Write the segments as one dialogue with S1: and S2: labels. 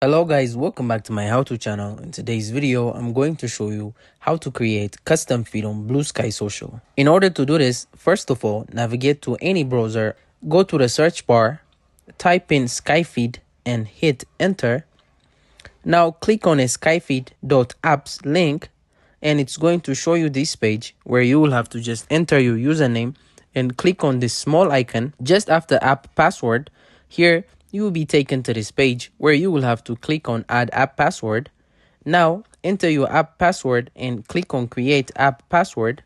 S1: Hello guys, welcome back to my how-to channel. In today's video, I'm going to show you how to create custom feed on BlueSky Social. In order to do this, first of all, navigate to any browser, go to the search bar, type in Skyfeed and hit enter. Now click on a skyfeed.apps link and it's going to show you this page where you will have to just enter your username and click on this small icon just after app password. Here you will be taken to this page where you will have to click on add app password. Now enter your app password and click on create app password.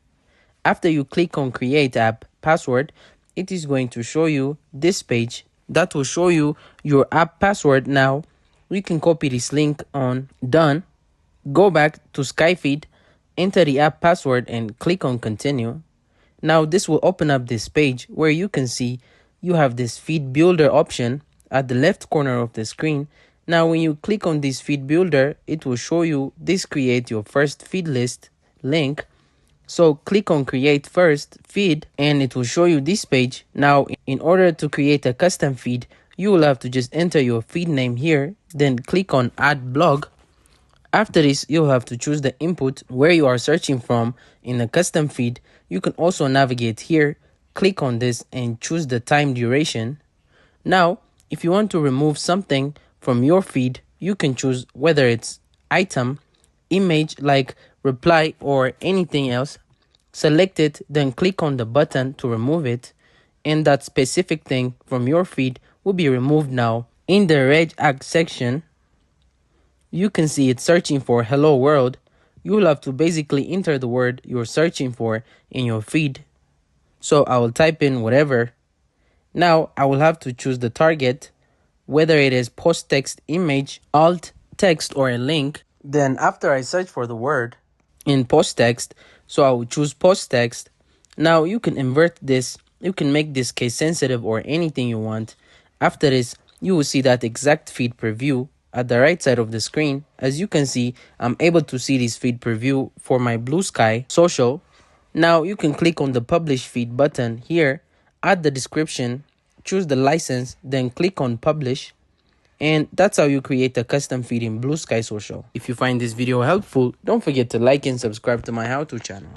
S1: After you click on create app password, it is going to show you this page that will show you your app password. Now you can copy this link on done, go back to Skyfeed, enter the app password and click on continue. Now this will open up this page where you can see you have this feed builder option at the left corner of the screen. Now when you click on this feed builder, it will show you this create your first feed list link. So click on create first feed and it will show you this page. Now in order to create a custom feed, you will have to just enter your feed name here, then click on add blog. After this, you'll have to choose the input where you are searching from in the custom feed. You can also navigate here, click on this and choose the time duration. Now, if you want to remove something from your feed, you can choose whether it's item, image like reply or anything else. Select it, then click on the button to remove it. And that specific thing from your feed will be removed now. In the regex section, you can see it's searching for hello world. You will have to basically enter the word you're searching for in your feed. So I will type in whatever. Now I will have to choose the target, whether it is post text, image, alt text or a link. Then after I search for the word in post text, so I will choose post text. Now you can invert this. You can make this case sensitive or anything you want. After this, you will see that exact feed preview at the right side of the screen. As you can see, I'm able to see this feed preview for my BlueSky Social. Now you can click on the publish feed button here, add the description, choose the license, then click on publish. And that's how you create a custom feed in BlueSky Social. If you find this video helpful, don't forget to like and subscribe to my how-to channel.